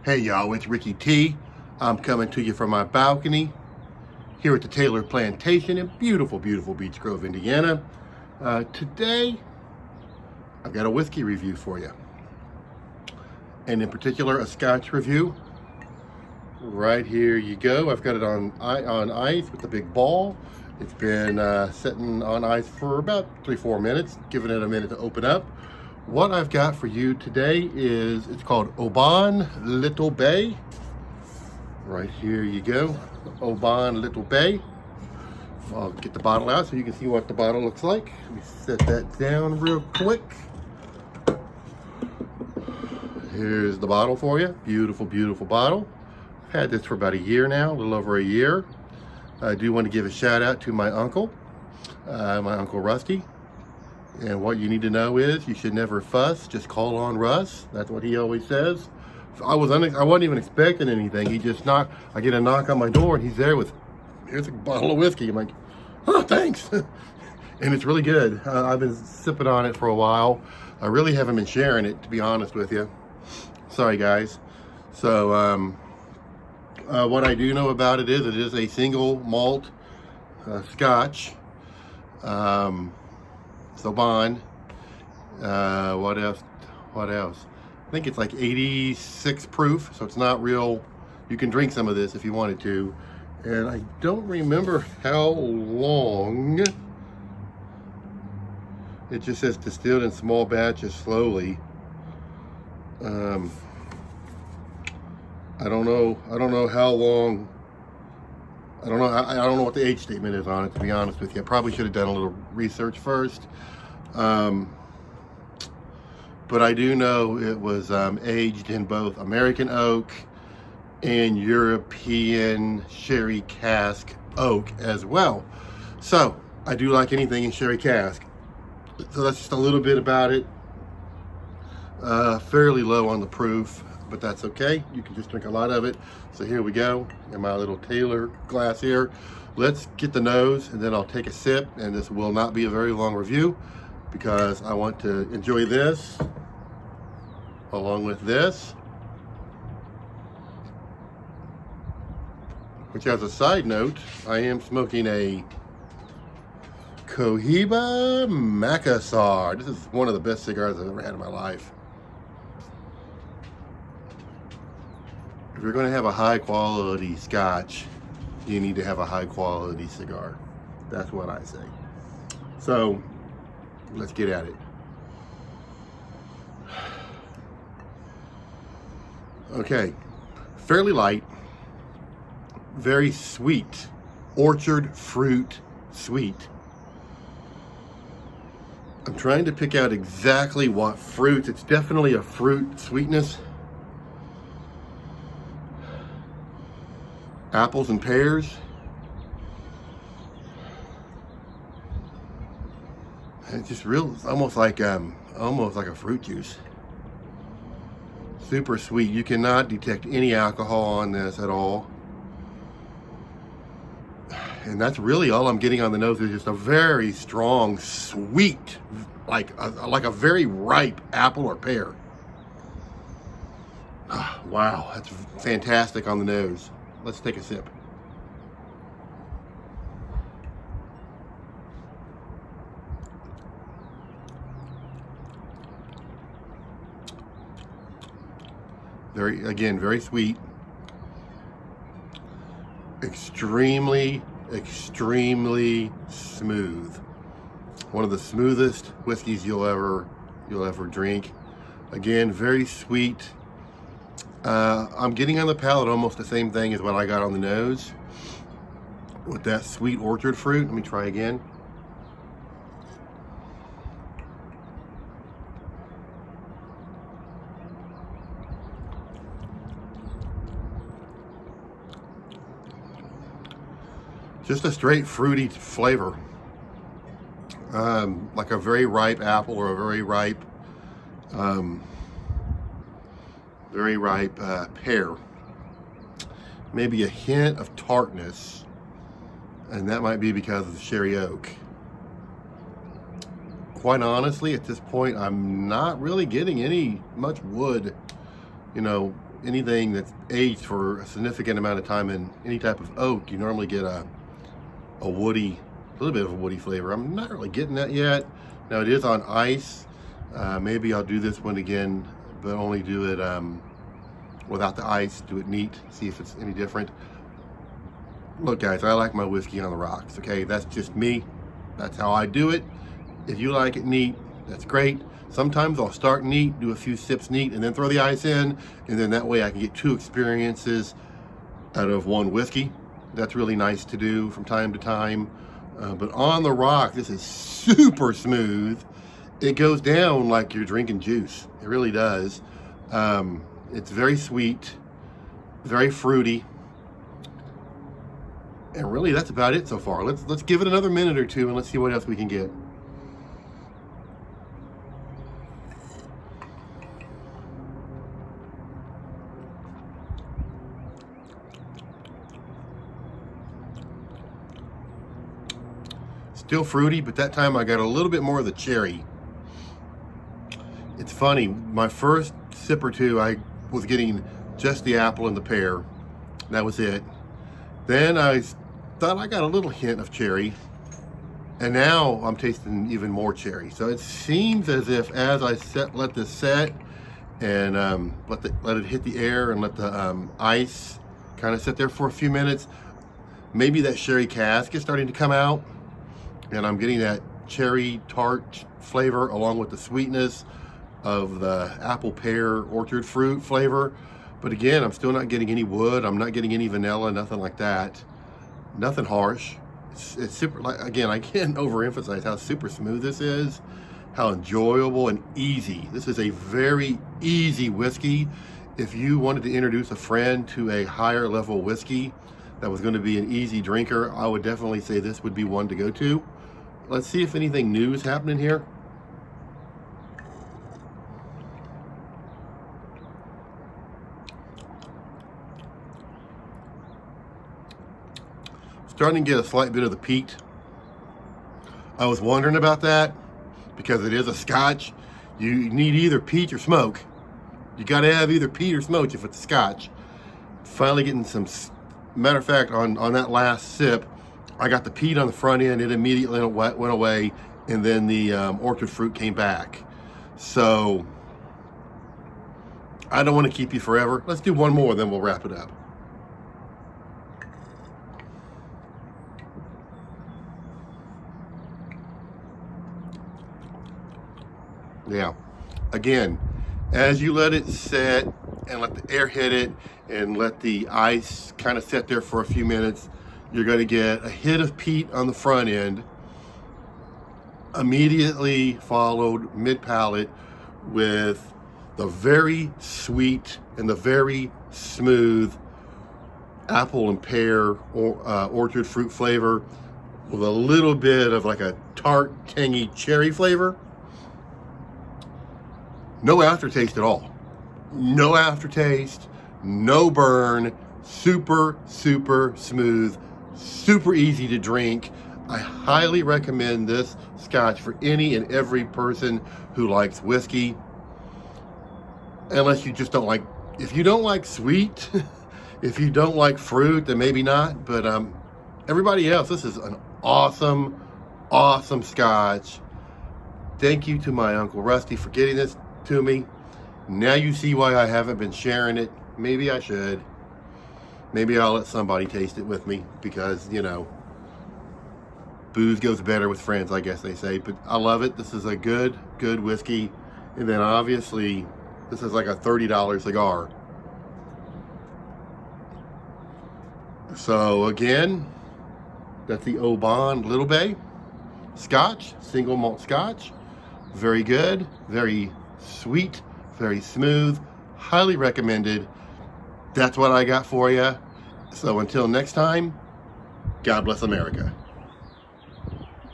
Hey y'all, it's Ricky T. I'm coming to you from my balcony here at the Taylor Plantation in beautiful, beautiful Beech Grove, Indiana. Today, I've got a whiskey review for you. And in particular, a Scotch review. Right here you go. I've got it on ice with the big ball. It's been sitting on ice for about 3-4 minutes, giving it a minute to open up. What I've got for you today is, it's called Oban Little Bay. Right here you go, Oban Little Bay. I'll get the bottle out so you can see what the bottle looks like. Let me set that down real quick. Here's the bottle for you. Beautiful, beautiful bottle. I've had this for about a year now, a little over a year. I do want to give a shout out to my uncle Rusty. And what you need to know is you should never fuss, just call on Russ. That's what he always says. So I wasn't even expecting anything. I get a knock on my door and he's there with, here's a bottle of whiskey. I'm like, oh, thanks. And it's really good. I've been sipping on it for a while. I really haven't been sharing it, to be honest with you. Sorry, guys. So what I do know about it is a single malt Scotch. Oban. What else? I think it's like 86 proof, so it's not real. You can drink some of this if you wanted to. And I don't remember how long. It just says distilled in small batches slowly. I don't know how long. I don't know what the age statement is on it, to be honest with you. I probably should have done a little research first. But I do know it was aged in both American oak and European sherry cask oak as well. So I do like anything in sherry cask. So that's just a little bit about it. Fairly low on the proof, but that's okay. You can just drink a lot of it. So here we go in my little Taylor glass here. Let's get the nose and then I'll take a sip, and this will not be a very long review because I want to enjoy this along with this. Which, as a side note, I am smoking a Cohiba Macassar. This is one of the best cigars I've ever had in my life. If you're going to have a high quality Scotch, you need to have a high quality cigar. That's what I say. So let's get at it. Okay, fairly light, very sweet, orchard fruit sweet. I'm trying to pick out exactly what fruits. It's definitely a fruit sweetness. Apples and pears. It's just real, almost like a fruit juice. Super sweet. You cannot detect any alcohol on this at all. And that's really all I'm getting on the nose, is just a very strong, sweet, like a very ripe apple or pear. Wow, that's fantastic on the nose. Let's take a sip. Very sweet. Extremely smooth. One of the smoothest whiskeys you'll ever drink. Again, very sweet. I'm getting on the palate almost the same thing as what I got on the nose with that sweet orchard fruit. Let me try again. Just a straight fruity flavor. Like a very ripe apple or a very ripe pear. Maybe a hint of tartness, and that might be because of the sherry oak. quite honestly, at this point, I'm not really getting much wood, you know, anything that's aged for a significant amount of time in any type of oak, you normally get a woody, a little bit of a woody flavor. I'm not really getting that yet. Now it is on ice. Maybe I'll do this one again, but only do it without the ice, do it neat, see if it's any different. Look guys, I like my whiskey on the rocks, okay? That's just me. That's how I do it. If you like it neat, that's great. Sometimes I'll start neat, do a few sips neat, and then throw the ice in, and then that way I can get 2 experiences out of 1 whiskey. That's really nice to do from time to time. But on the rock, this is super smooth. It goes down like you're drinking juice. It really does. It's very sweet, very fruity. And really, that's about it so far. Let's give it another minute or two and let's see what else we can get. Still fruity, but that time I got a little bit more of the cherry. It's funny, my first sip or two, I was getting just the apple and the pear. That was it. Then I thought I got a little hint of cherry, and now I'm tasting even more cherry. So it seems as if as I let this set and let it hit the air and let the ice kind of sit there for a few minutes, maybe that sherry cask is starting to come out, and I'm getting that cherry tart flavor along with the sweetness of the apple pear orchard fruit flavor. But again, I'm still not getting any wood. I'm not getting any vanilla, nothing like that. Nothing harsh. It's super, like, again, I can't overemphasize how super smooth this is, how enjoyable and easy. This is a very easy whiskey. If you wanted to introduce a friend to a higher level whiskey that was going to be an easy drinker, I would definitely say this would be one to go to. Let's see if anything new is happening here. Starting to get a slight bit of the peat. I was wondering about that because it is a Scotch. You need either peat or smoke. You got to have either peat or smoke if it's a Scotch. Finally getting some, matter of fact, on that last sip, I got the peat on the front end. It immediately went away, and then the orchard fruit came back. So I don't want to keep you forever. Let's do one more, then we'll wrap it up. Yeah, again, as you let it set and let the air hit it and let the ice kind of sit there for a few minutes, you're going to get a hit of peat on the front end, immediately followed mid-palate with the very sweet and the very smooth apple and pear orchard fruit flavor with a little bit of like a tart, tangy cherry flavor. No aftertaste at all. No aftertaste, no burn, super, super smooth, super easy to drink. I highly recommend this Scotch for any and every person who likes whiskey. Unless you just don't like, if you don't like sweet, if you don't like fruit, then maybe not. But everybody else, this is an awesome, awesome Scotch. Thank you to my Uncle Rusty for getting this to me. Now you see why I haven't been sharing it. Maybe I should. Maybe I'll let somebody taste it with me because, you know, booze goes better with friends, I guess they say. But I love it. This is a good whiskey. And then obviously, this is like a $30 cigar. So again, that's the Oban Little Bay Scotch, single malt Scotch. Very good, very sweet, very smooth, highly recommended. That's what I got for you. So until next time, God bless America.